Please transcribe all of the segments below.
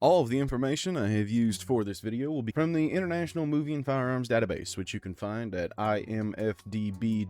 All of the information I have used for this video will be from the International Movie and Firearms Database, which you can find at imfdb.org,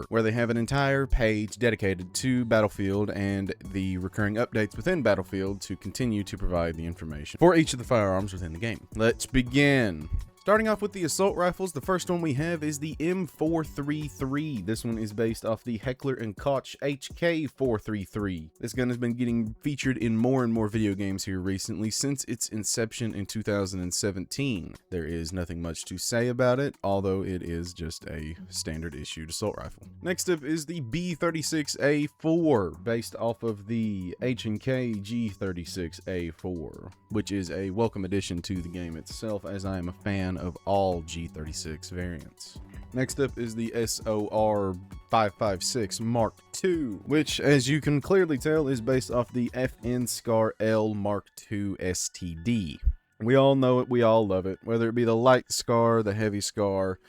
where they have an entire page dedicated to Battlefield and the recurring updates within Battlefield to continue to provide the information for each of the firearms within the game. Let's begin. Starting off with the assault rifles, the first one we have is the M433. This one is based off the Heckler & Koch HK433. This gun has been getting featured in more and more video games here recently since its inception in 2017. There is nothing much to say about it, although it is just a standard issued assault rifle. Next up is the B36A4, based off of the H&K G36A4, which is a welcome addition to the game itself, as I am a fan of all G36 variants. Next up is the SOR 556 Mark II, which, as you can clearly tell, is based off the FN SCAR L Mark II STD. We all know it, we all love it, whether it be the light SCAR, the heavy SCAR,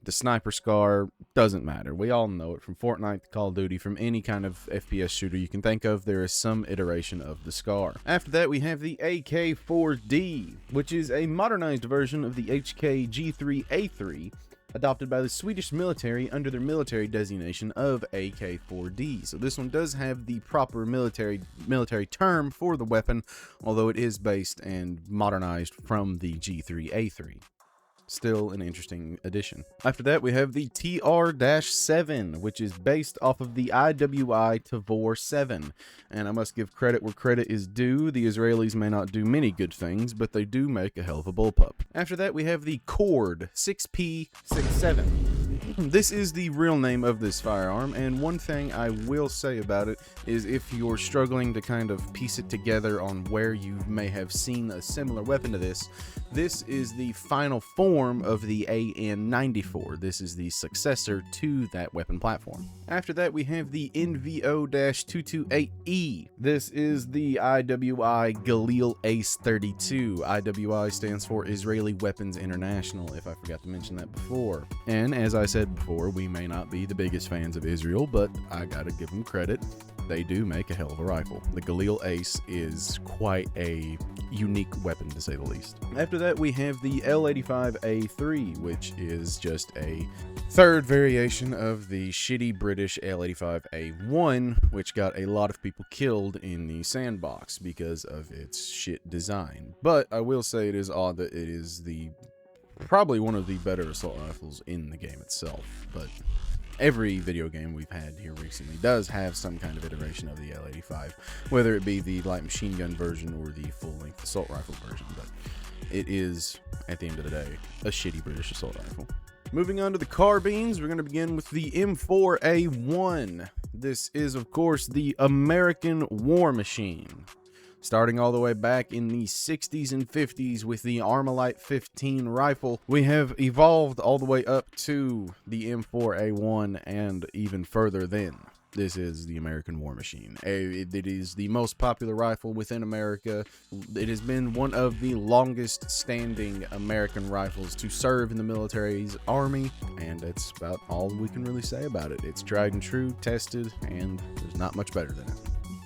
the sniper SCAR, doesn't matter. We all know it from Fortnite to Call of Duty, from any kind of FPS shooter you can think of, there is some iteration of the SCAR. After that, we have the AK4D, which is a modernized version of the HK G3A3, adopted by the Swedish military under their military designation of AK4D. So this one does have the proper military term for the weapon, although it is based and modernized from the G3A3. Still an interesting addition. After that, we have the TR-7, which is based off of the IWI Tavor 7. And I must give credit where credit is due. The Israelis may not do many good things, but they do make a hell of a bullpup. After that, we have the Cord 6P67. This is the real name of this firearm, and one thing I will say about it is if you're struggling to kind of piece it together on where you may have seen a similar weapon to this, this is the final form of the AN-94. This is the successor to that weapon platform. After that, we have the NVO-228E. This is the IWI Galil Ace 32. IWI stands for Israeli Weapons International, if I forgot to mention that before. And as I said before, we may not be the biggest fans of Israel, but I gotta give them credit. They do make a hell of a rifle. The Galil Ace is quite a unique weapon, to say the least. After that, we have the L85A3, which is just a third variation of the shitty British L85A1, which got a lot of people killed in the sandbox because of its shit design. But I will say it is odd that it is probably one of the better assault rifles in the game itself, but every video game we've had here recently does have some kind of iteration of the L85, whether it be the light machine gun version or the full-length assault rifle version, but it is, at the end of the day, a shitty British assault rifle. Moving on to the carbines, we're going to begin with the M4A1. This is, of course, the American war machine. Starting all the way back in the 60s and 50s with the Armalite 15 rifle, we have evolved all the way up to the M4A1 and even further then. This is the American war machine. It is the most popular rifle within America. It has been one of the longest standing American rifles to serve in the military's army, and that's about all we can really say about it. It's tried and true, tested, and there's not much better than it.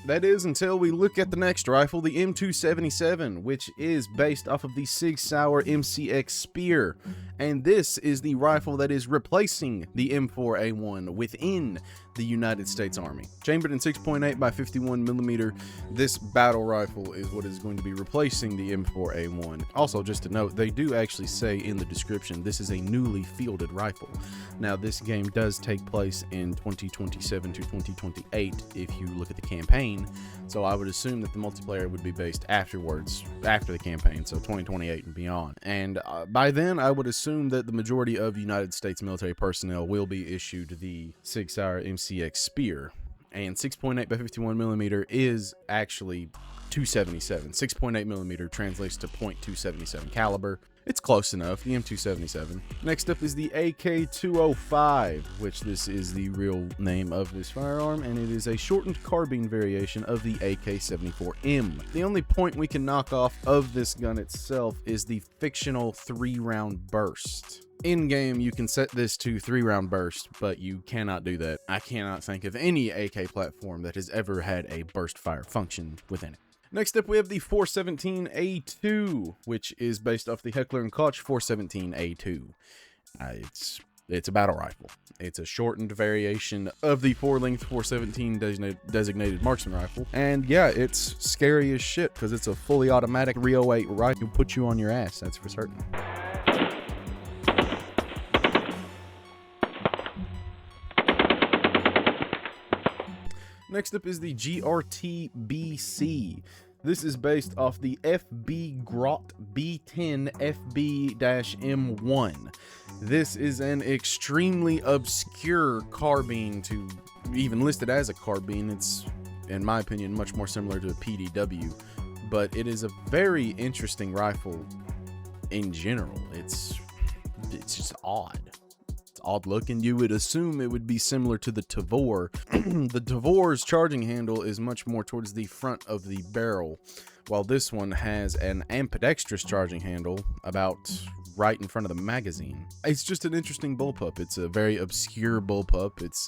That is until we look at the next rifle, the M277, which is based off of the Sig Sauer MCX Spear. And this is the rifle that is replacing the M4A1 within the United States Army. Chambered in 6.8 by 51mm, this battle rifle is what is going to be replacing the M4A1. Also, just to note, they do actually say in the description this is a newly fielded rifle. Now, this game does take place in 2027 to 2028 if you look at the campaign, so I would assume that the multiplayer would be based afterwards, after the campaign, so 2028 and beyond. And by then, I would assume that the majority of United States military personnel will be issued the Sig Sauer MCX Spear, and 6.8 by 51mm is actually 277. 6.8mm translates to .277 caliber. It's close enough, the M277. Next up is the AK205, which this is the real name of this firearm, and it is a shortened carbine variation of the AK-74M. The only point we can knock off of this gun itself is the fictional 3-round burst. In game, you can set this to 3-round burst, but you cannot do that. I cannot think of any AK platform that has ever had a burst fire function within it. Next up, we have the 417A2, which is based off the Heckler & Koch 417A2. It's a battle rifle. It's a shortened variation of the 4-length 417 designated marksman rifle. And yeah, it's scary as shit because it's a fully automatic 308 rifle. It'll put you on your ass, that's for certain. Next up is the GRT-BC. This is based off the FB Grot B10 FB-M1. This is an extremely obscure carbine to even listed as a carbine. It's, in my opinion, much more similar to a PDW, but it is a very interesting rifle in general. It's just odd. Odd looking. You would assume it would be similar to the Tavor. The Tavor's charging handle is much more towards the front of the barrel, while this one has an ambidextrous charging handle about right in front of the magazine. It's just an interesting bullpup. It's a very obscure bullpup. It's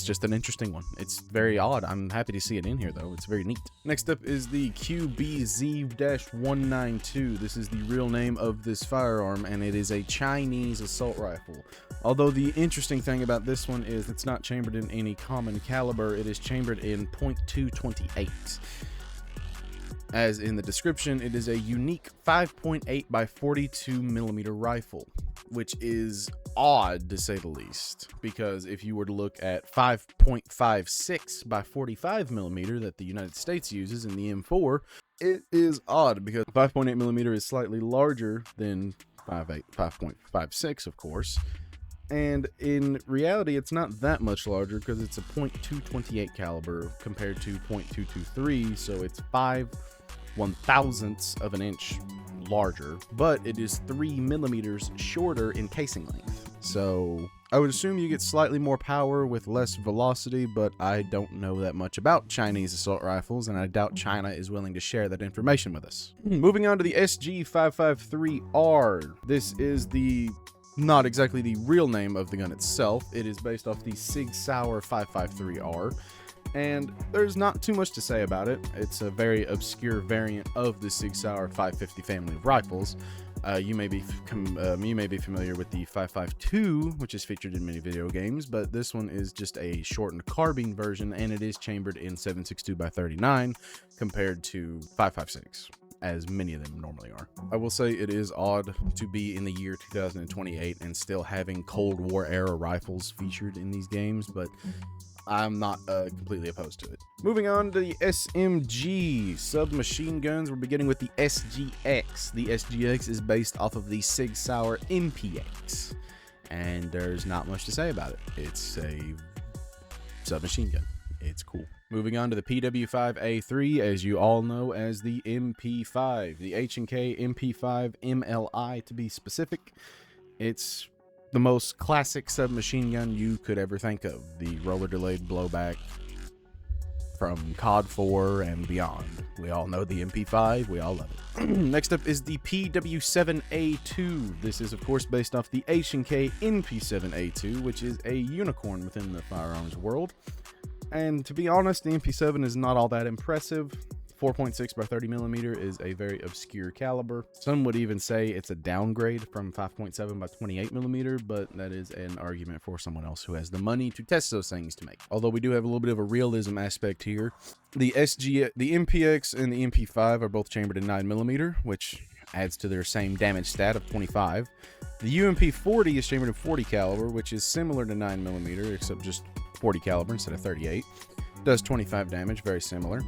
just an interesting one. It's very odd. I'm happy to see it in here though. It's very neat. Next up is the QBZ-192. This is the real name of this firearm, and it is a Chinese assault rifle. Although the interesting thing about this one is it's not chambered in any common caliber. It is chambered in .228. As in the description, it is a unique 5.8 by 42 millimeter rifle, which is odd to say the least, because if you were to look at 5.56 by 45 millimeter that the United States uses in the M4, it is odd because 5.8 millimeter is slightly larger than 5.56, of course. And in reality, it's not that much larger because it's a .228 caliber compared to .223, so it's 5/1000ths of an inch larger, but it is 3 millimeters shorter in casing length. So I would assume you get slightly more power with less velocity, but I don't know that much about Chinese assault rifles, and I doubt China is willing to share that information with us. Moving on to the SG553R. This is not exactly the real name of the gun itself. It is based off the Sig Sauer 553R, and there's not too much to say about it. It's a very obscure variant of the Sig Sauer 550 family of rifles. You may be familiar with the 552, which is featured in many video games, but this one is just a shortened carbine version, and it is chambered in 7.62 by 39 compared to 5.56. As many of them normally are. I will say it is odd to be in the year 2028 and still having Cold War era rifles featured in these games, but I'm not completely opposed to it. Moving on to the SMG submachine guns, we're beginning with the SGX. The SGX is based off of the Sig Sauer MPX, and there's not much to say about it. It's a submachine gun. It's cool. Moving on to the PW5A3, as you all know as the MP5, the H&K MP5 MLI to be specific. It's the most classic submachine gun you could ever think of. The roller delayed blowback from COD 4 and beyond. We all know the MP5, we all love it. Next up is the PW7A2. This is of course based off the H&K MP7A2, which is a unicorn within the firearms world. And to be honest, the MP7 is not all that impressive. 4.6 by 30 millimeter is a very obscure caliber. Some would even say it's a downgrade from 5.7 by 28 millimeter, but that is an argument for someone else who has the money to test those things to make. Although we do have a little bit of a realism aspect here. The MPX and the MP5 are both chambered in 9 millimeter, which adds to their same damage stat of 25. The UMP40 is chambered in 40 caliber, which is similar to 9 millimeter, except just 40 caliber instead of 38. Does 25 damage, very similar.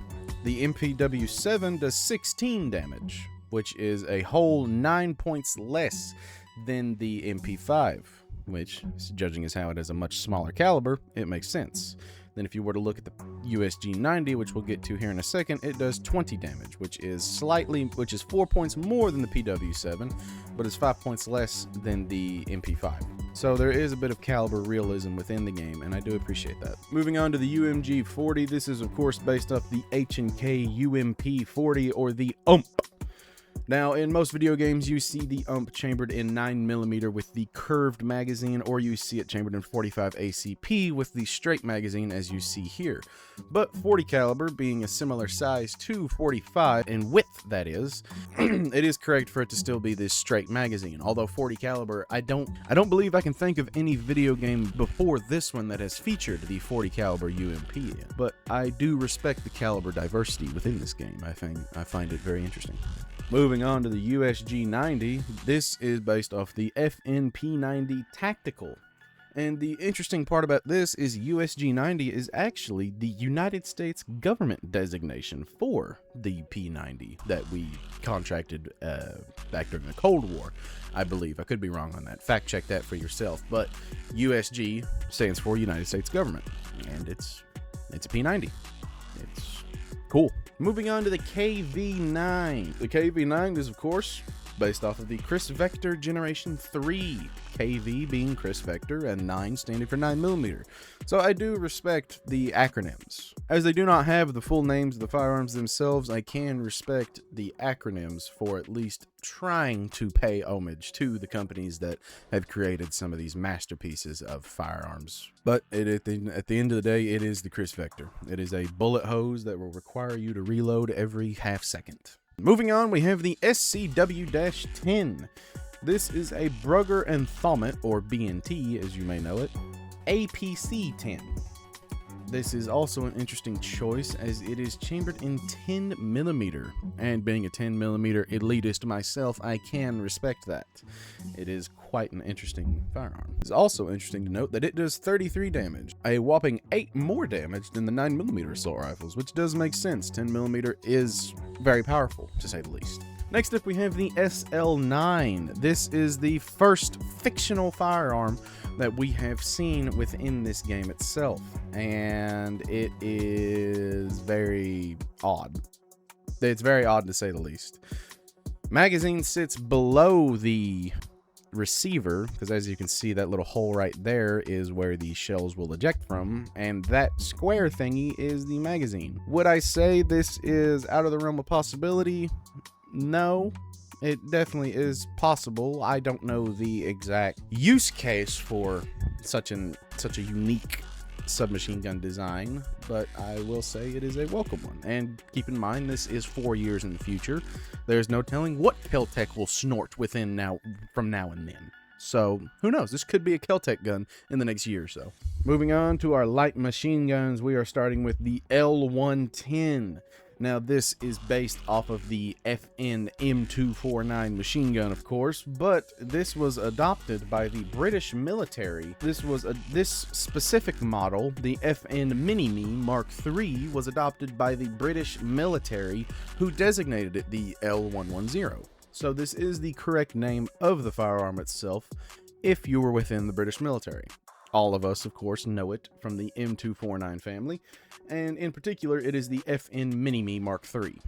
The MPW7 does 16 damage, which is a whole 9 points less than the MP5, which, judging as how it has a much smaller caliber, it makes sense. Then if you were to look at the USG90, which we'll get to here in a second, it does 20 damage, which is 4 points more than the PW7, but is 5 points less than the MP5. So there is a bit of caliber realism within the game, and I do appreciate that. Moving on to the UMG40, this is of course based off the H&K UMP40, or the UMP. Now, in most video games, you see the UMP chambered in 9mm with the curved magazine, or you see it chambered in 45 ACP with the straight magazine, as you see here. But 40 caliber, being a similar size to 45 in width, that is, it is correct for it to still be this straight magazine. Although 40 caliber, I don't believe I can think of any video game before this one that has featured the 40 caliber UMP in. But I do respect the caliber diversity within this game. I find it very interesting. Moving on to the USG-90, this is based off the FNP-90 Tactical. And the interesting part about this is USG-90 is actually the United States government designation for the P-90 that we contracted back during the Cold War, I believe. I could be wrong on that. Fact check that for yourself. But USG stands for United States government, and it's a P-90. It's cool. Moving on to the KV-9. The KV-9 is, of course, based off of the Chris Vector Generation 3. KV being Chris Vector and 9 standing for 9mm. So I do respect the acronyms. As they do not have the full names of the firearms themselves, I can respect the acronyms for at least trying to pay homage to the companies that have created some of these masterpieces of firearms. But at the end of the day, it is the Chris Vector. It is a bullet hose that will require you to reload every half second. Moving on, we have the SCW-10. This is a Brugger and Thomet, or B&T as you may know it, APC-10. This is also an interesting choice as it is chambered in 10mm, and being a 10mm elitist myself, I can respect that. It is quite an interesting firearm. It's also interesting to note that it does 33 damage, a whopping 8 more damage than the 9mm assault rifles, which does make sense. 10mm is very powerful, to say the least. Next up, we have the SL9. This is the first fictional firearm that we have seen within this game itself, and it is very odd. It's very odd to say the least. Magazine sits below the receiver, because as you can see, that little hole right there is where the shells will eject from, and that square thingy is the magazine. Would I say this is out of the realm of possibility? No, it definitely is possible. I don't know the exact use case for such a unique submachine gun design, but I will say it is a welcome one. And keep in mind, this is 4 years in the future. There's no telling what Kel-Tec will snort from now and then. So who knows? This could be a Kel-Tec gun in the next year or so. Moving on to our light machine guns, we are starting with the L110. Now, this is based off of the FN M249 machine gun, of course, but this was adopted by the British military. This specific model, the FN Mini-Me Mark III, was adopted by the British military, who designated it the L110. So this is the correct name of the firearm itself, if you were within the British military. All of us, of course, know it from the M249 family, and in particular, it is the FN Mini-Me Mark III.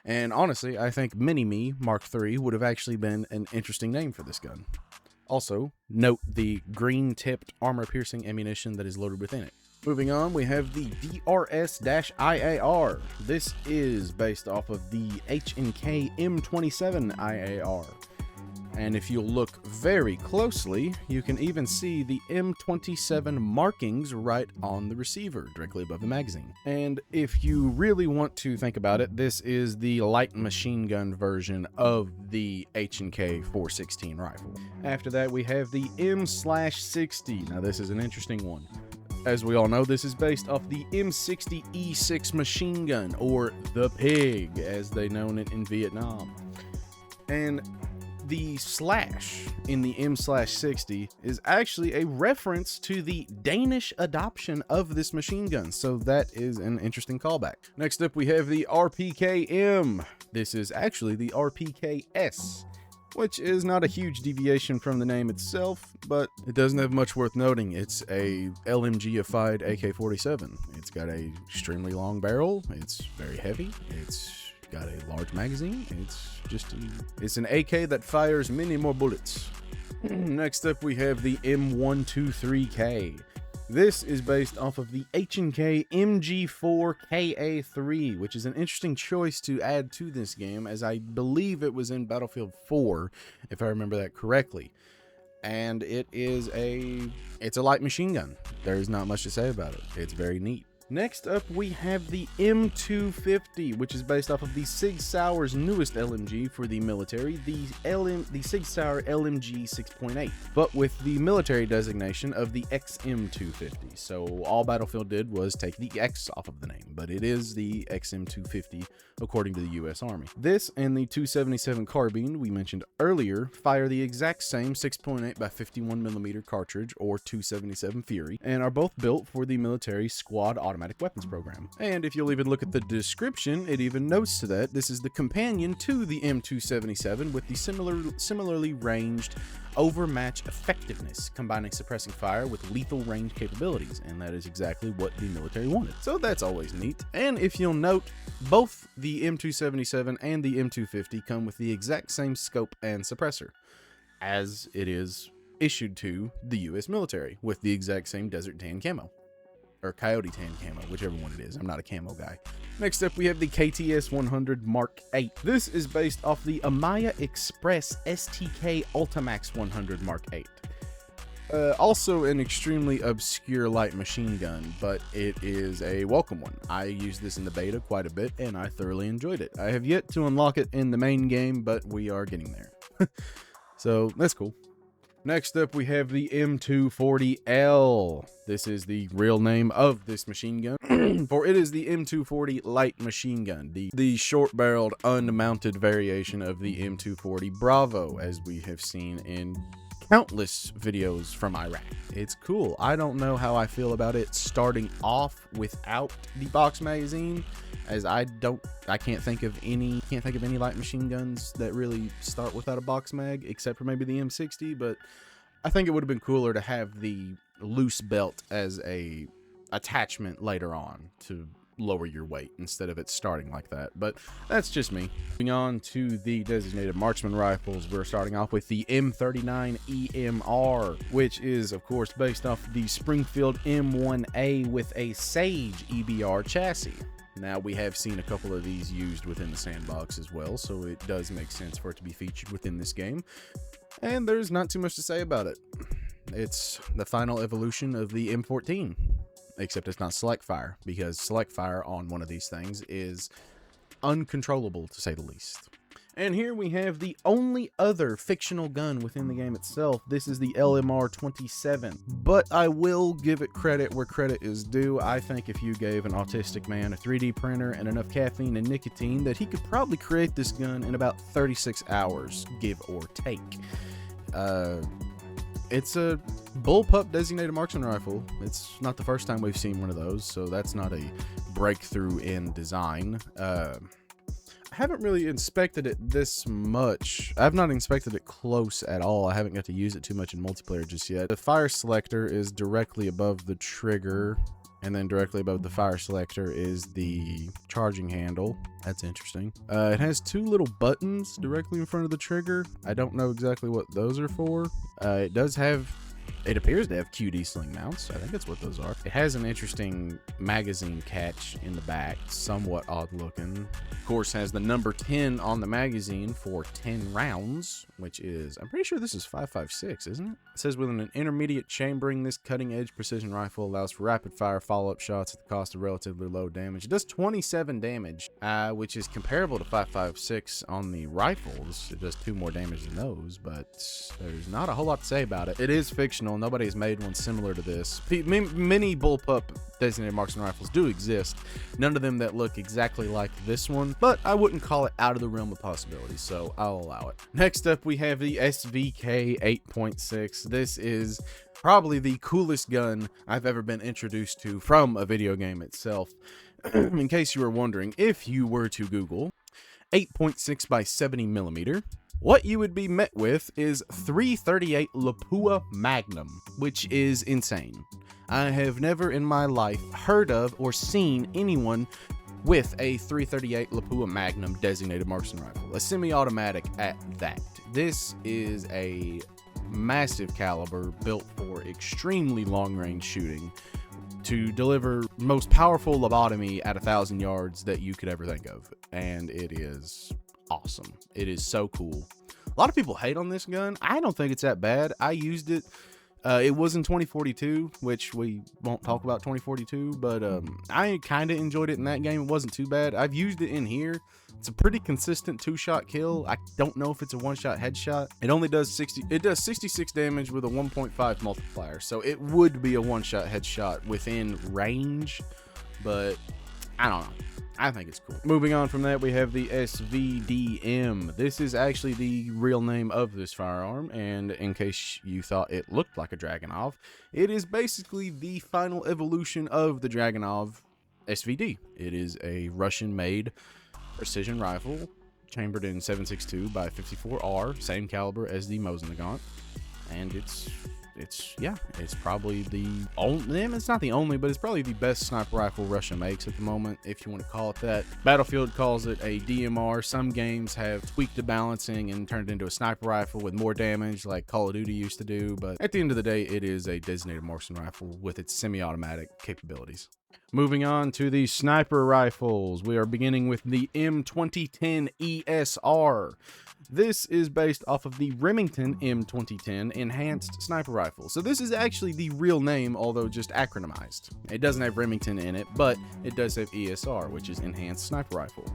And honestly, I think Mini-Me Mark III would have actually been an interesting name for this gun. Also, note the green-tipped armor-piercing ammunition that is loaded within it. Moving on, we have the DRS-IAR. This is based off of the H&K M27 IAR. And if you look very closely, you can even see the M27 markings right on the receiver, directly above the magazine. And if you really want to think about it, this is the light machine gun version of the H&K 416 rifle. After that, we have the M/60. Now, this is an interesting one. As we all know, this is based off the M60E6 machine gun, or the Pig, as they known it in Vietnam. And the slash in the M/60 is actually a reference to the Danish adoption of this machine gun, so that is an interesting callback. Next up, we have the RPK-M. This is actually the RPK-S, which is not a huge deviation from the name itself, but it doesn't have much worth noting. It's a LMG-ified AK-47. It's got a extremely long barrel. It's very heavy. It's got a large magazine. It's an AK that fires many more bullets. Next up, we have the M123K. This is based off of the H&K MG4 KA3, which is an interesting choice to add to this game, as I believe it was in Battlefield 4, if I remember that correctly. And it's a light machine gun. There's not much to say about it. It's very neat. Next up, we have the M250, which is based off of the Sig Sauer's newest LMG for the military, the Sig Sauer LMG 6.8, but with the military designation of the XM250. So all Battlefield did was take the X off of the name, but it is the XM250 according to the US Army. This and the 277 carbine we mentioned earlier fire the exact same 6.8 by 51mm cartridge, or 277 Fury, and are both built for the military squad automatic weapons program. And if you'll even look at the description, it even notes to that this is the companion to the M277 with the similarly ranged overmatch effectiveness, combining suppressing fire with lethal range capabilities, and that is exactly what the military wanted. So that's always neat. And if you'll note, both the M277 and the M250 come with the exact same scope and suppressor, as it is issued to the US military, with the exact same Desert Tan camo. Or Coyote Tan camo, whichever one it is. I'm not a camo guy. Next up, we have the KTS 100 Mark 8. This is based off the Amaya Express STK Ultimax 100 Mark 8. Also an extremely obscure light machine gun, but it is a welcome one. I used this in the beta quite a bit, and I thoroughly enjoyed it. I have yet to unlock it in the main game, but we are getting there. So that's cool. Next up, we have the M240L. This is the real name of this machine gun, for it is the M240 light machine gun, the short-barreled, unmounted variation of the M240 Bravo, as we have seen in countless videos from Iraq. It's cool. I don't know how I feel about it starting off without the box magazine, as I can't think of any light machine guns that really start without a box mag, except for maybe the M60, but I think it would have been cooler to have the loose belt as a attachment later on to lower your weight instead of it starting like that, but that's just me. Moving on to the designated marksman rifles, we're starting off with the M39 EMR, which is of course based off the Springfield M1A with a Sage EBR chassis. Now, we have seen a couple of these used within the sandbox as well, so it does make sense for it to be featured within this game, and there's not too much to say about it. It's the final evolution of the M14. Except it's not select fire, because select fire on one of these things is uncontrollable, to say the least. And here we have the only other fictional gun within the game itself. This is the LMR-27, but I will give it credit where credit is due. I think if you gave an autistic man a 3D printer and enough caffeine and nicotine, that he could probably create this gun in about 36 hours, give or take. It's a bullpup designated marksman rifle. It's not the first time we've seen one of those, so that's not a breakthrough in design. I haven't really inspected it this much. I've not inspected it close at all. I haven't got to use it too much in multiplayer just yet. The fire selector is directly above the trigger, and then directly above the fire selector is the charging handle. That's interesting. It has two little buttons directly in front of the trigger. I don't know exactly what those are for. It appears to have QD sling mounts. I think that's what those are. It has an interesting magazine catch in the back, somewhat odd looking. Of course, has the number 10 on the magazine for 10 rounds, which is, I'm pretty sure this is 5.56, isn't it? It says with an intermediate chambering, this cutting edge precision rifle allows for rapid fire follow-up shots at the cost of relatively low damage. It does 27 damage, which is comparable to 5.56 on the rifles. It does 2 more damage than those, but there's not a whole lot to say about it. It is fictional. Nobody has made one similar to this. Many bullpup designated marksman rifles do exist. None of them that look exactly like this one, but I wouldn't call it out of the realm of possibility, so I'll allow it. Next up, we have the SVK 8.6. This is probably the coolest gun I've ever been introduced to from a video game itself. In case you were wondering, if you were to Google 8.6 by 70mm, what you would be met with is 338 Lapua Magnum, which is insane. I have never in my life heard of or seen anyone with a 338 Lapua Magnum designated marksman rifle, a semi-automatic at that. This is a massive caliber built for extremely long-range shooting to deliver most powerful lobotomy at 1,000 yards that you could ever think of. And it is awesome. It is so cool. A lot of people hate on this gun. I don't think it's that bad. I used it. It was in 2042, which we won't talk about 2042, but I kind of enjoyed it in that game. It wasn't too bad. I've used it in here. It's a pretty consistent 2-shot kill. I don't know if it's a 1-shot headshot. It only does 66 damage with a 1.5 multiplier, so it would be a 1-shot headshot within range, but I don't know. I think it's cool. Moving on from that, we have the SVDM. This is actually the real name of this firearm, and in case you thought it looked like a Dragunov, it is basically the final evolution of the Dragunov SVD. It is a Russian-made precision rifle, chambered in 7.62 by 54R, same caliber as the Mosin-Nagant, and it's probably the only, it's not the only, but it's probably the best sniper rifle Russia makes at the moment, if you want to call it that. Battlefield calls it a DMR. Some games have tweaked the balancing and turned it into a sniper rifle with more damage like Call of Duty used to do, but at the end of the day, it is a designated marksman rifle with its semi-automatic capabilities. Moving on to the sniper rifles, we are beginning with the M2010 ESR. This is based off of the Remington M2010 enhanced sniper rifle. So this is actually the real name, although just acronymized. It doesn't have Remington in it, but it does have ESR, which is enhanced sniper rifle.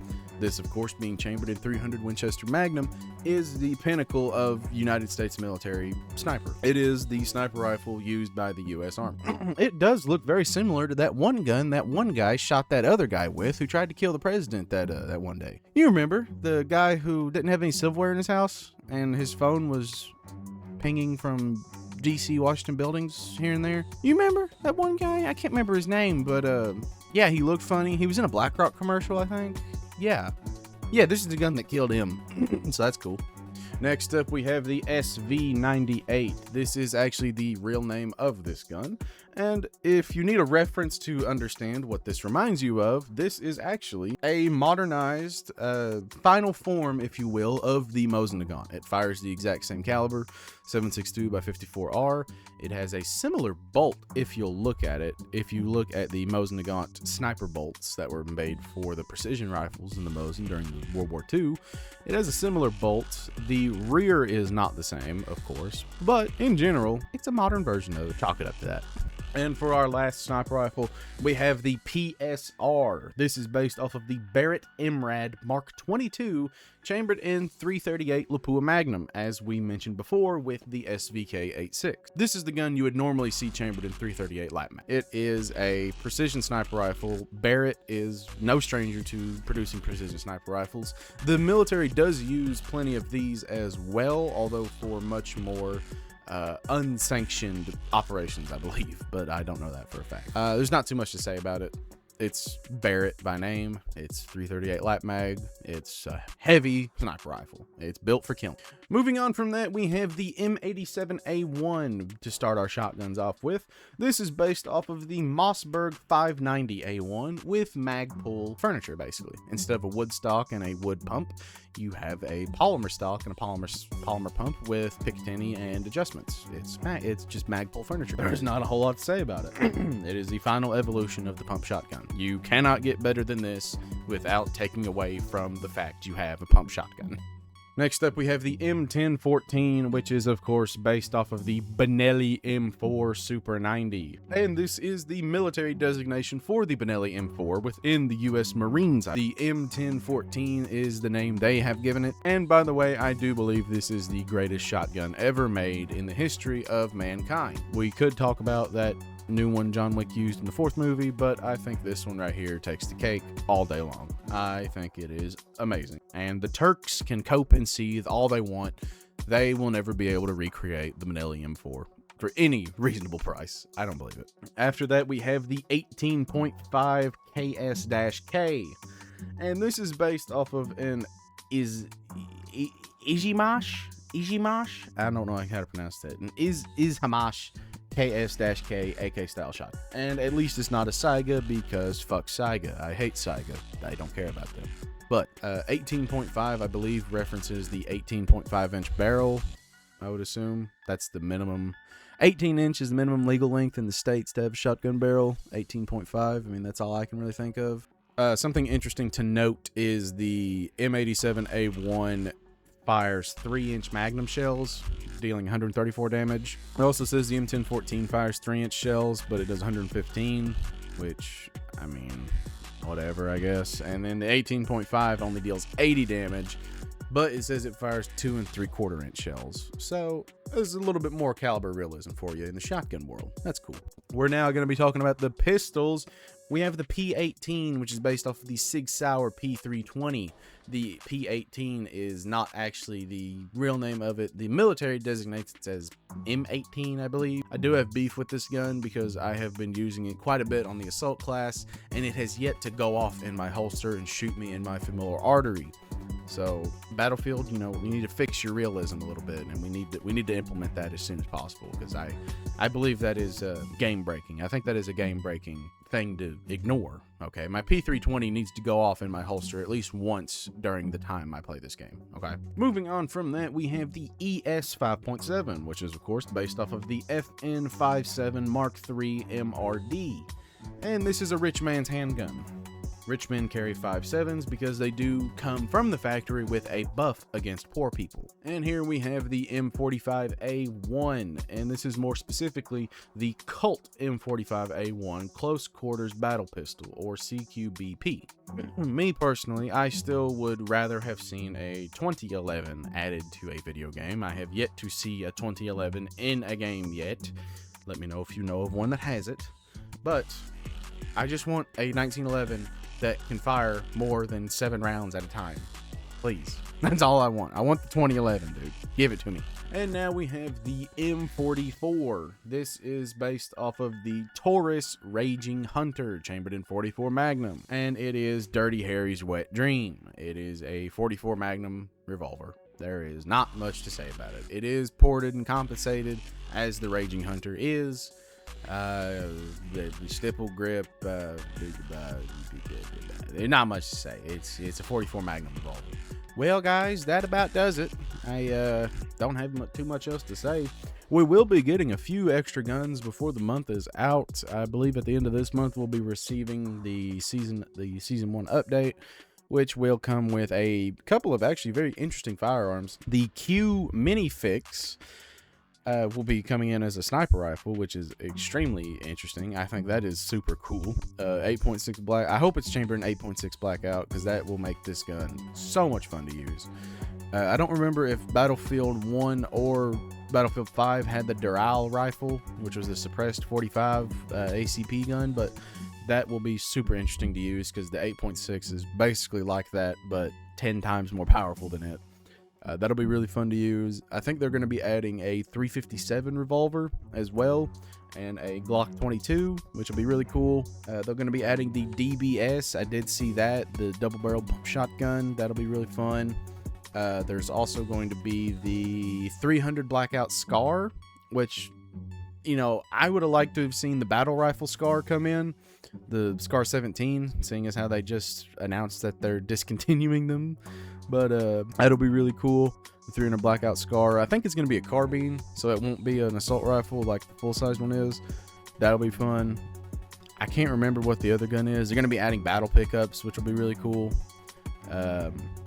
This, of course, being chambered in 300 Winchester Magnum, is the pinnacle of United States military sniper. It is the sniper rifle used by the U.S. Army. It does look very similar to that one gun that one guy shot that other guy with who tried to kill the president that one day. You remember the guy who didn't have any silverware in his house and his phone was pinging from DC Washington buildings here and there? You remember that one guy? I can't remember his name, but yeah, he looked funny. He was in a BlackRock commercial, I think. Yeah, this is the gun that killed him. So that's cool. Next up, we have the SV98. This is actually the real name of this gun. And if you need a reference to understand what this reminds you of, this is actually a modernized final form, if you will, of the Mosin-Nagant. It fires the exact same caliber, 7.62 by 54R. It has a similar bolt if you'll look at it. If you look at the Mosin-Nagant sniper bolts that were made for the precision rifles in the Mosin during World War II, it has a similar bolt. The rear is not the same, of course, but in general, it's a modern version of it. Chalk it up to that. And for our last sniper rifle, we have the PSR. This is based off of the Barrett MRAD Mark 22, chambered in 338 Lapua Magnum, as we mentioned before with the SVK-86. This is the gun you would normally see chambered in 338 Light Mag. It is a precision sniper rifle. Barrett is no stranger to producing precision sniper rifles. The military does use plenty of these as well, although for much more unsanctioned operations, I believe, but I don't know that for a fact. There's not too much to say about it. It's Barrett by name. It's 338 Light Mag. It's a heavy sniper rifle. It's built for killing. Moving on from that, we have the M87A1 to start our shotguns off with. This is based off of the Mossberg 590A1 with Magpul furniture, basically. Instead of a wood stock and a wood pump, you have a polymer stock and a polymer pump with Picatinny and adjustments. It's just Magpul furniture. There's not a whole lot to say about it. It is the final evolution of the pump shotgun. You cannot get better than this without taking away from the fact you have a pump shotgun. Next up, we have the M1014, which is, of course, based off of the Benelli M4 Super 90. And this is the military designation for the Benelli M4 within the U.S. Marines. The M1014 is the name they have given it. And by the way, I do believe this is the greatest shotgun ever made in the history of mankind. We could talk about that new one John Wick used in the fourth movie, but I think this one right here takes the cake all day long. I think it is amazing. And the Turks can cope and seethe all they want. They will never be able to recreate the Benelli M4 for any reasonable price. I don't believe it. After that, we have the 18.5 KS-K. And this is based off of an Ijimash? I don't know how to pronounce that. An Izhamash KS-K AK style shot. And at least it's not a Saiga, because fuck Saiga. I hate Saiga. I don't care about them. But 18.5, I believe, references the 18.5 inch barrel I would assume. That's the minimum. 18-inch is the minimum legal length in the states to have a shotgun barrel. 18.5. I mean, that's all I can really think of. Something interesting to note is the M87A1 fires 3-inch Magnum shells, dealing 134 damage. It also says the M1014 fires 3-inch shells, but it does 115, which, I mean, whatever, I guess. And then the 18.5 only deals 80 damage, but it says it fires 2 3/4-inch shells. So there's a little bit more caliber realism for you in the shotgun world. That's cool. We're now going to be talking about the pistols. We have the P18, which is based off of the Sig Sauer P320. The P18 is not actually the real name of it. The military designates it as M18, I believe. I do have beef with this gun because I have been using it quite a bit on the assault class, and it has yet to go off in my holster and shoot me in my femoral artery. So Battlefield, you know, you need to fix your realism a little bit, and we need to implement that as soon as possible, because I believe that is game breaking. I think that is a game breaking thing to ignore. Okay, my P320 needs to go off in my holster at least once during the time I play this game. Okay, moving on from that, we have the ES 5.7, which is of course based off of the FN57 Mark III MRD, and this is a rich man's handgun. Rich men carry 5.7s because they do come from the factory with a buff against poor people. And here we have the M45A1, and this is more specifically the Colt M45A1 Close Quarters Battle Pistol, or CQBP. Me personally, I still would rather have seen a 2011 added to a video game. I have yet to see a 2011 in a game yet. Let me know if you know of one that has it. But I just want a 1911 that can fire more than 7 rounds at a time. Please. That's all I want. I want the 2011, dude. Give it to me. And now we have the M44. This is based off of the Taurus Raging Hunter, chambered in 44 Magnum. And it is Dirty Harry's wet dream. It is a 44 Magnum revolver. There is not much to say about it. It is ported and compensated as the Raging Hunter is. The stipple grip, there's not much to say. It's a 44 Magnum revolver. Well, guys, that about does it. I don't have too much else to say. We will be getting a few extra guns before the month is out. I believe at the end of this month we'll be receiving the season 1 update, which will come with a couple of actually very interesting firearms. The Q Minifix will be coming in as a sniper rifle, which is extremely interesting. I think that is super cool. 8.6 black. I hope it's chambered in 8.6 blackout, because that will make this gun so much fun to use. I don't remember if Battlefield 1 or Battlefield 5 had the Dural rifle, which was the suppressed 45 ACP gun, but that will be super interesting to use because the 8.6 is basically like that, but 10 times more powerful than it. That'll be really fun to use. I think they're going to be adding a 357 revolver as well, and a Glock 22, which will be really cool. They're going to be adding the DBS. I did see that, the double-barrel shotgun. That'll be really fun. There's also going to be the 300 Blackout Scar, which, you know, I would have liked to have seen the battle rifle Scar come in. The Scar 17, seeing as how they just announced that they're discontinuing them. But that'll be really cool. The 300 Blackout Scar. I think it's going to be a carbine, so it won't be an assault rifle like the full-size one is. That'll be fun. I can't remember what the other gun is. They're going to be adding battle pickups, which will be really cool.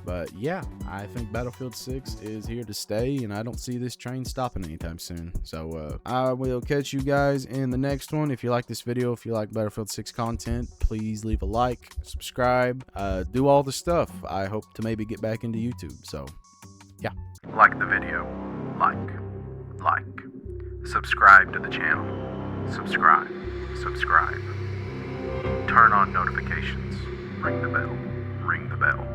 But yeah, I think Battlefield 6 is here to stay, and I don't see this train stopping anytime soon. So I will catch you guys in the next one. If you like this video, if you like Battlefield 6 content, please leave a like, subscribe, do all the stuff. I hope to maybe get back into YouTube. So yeah, like the video, like, subscribe to the channel, subscribe, turn on notifications, ring the bell.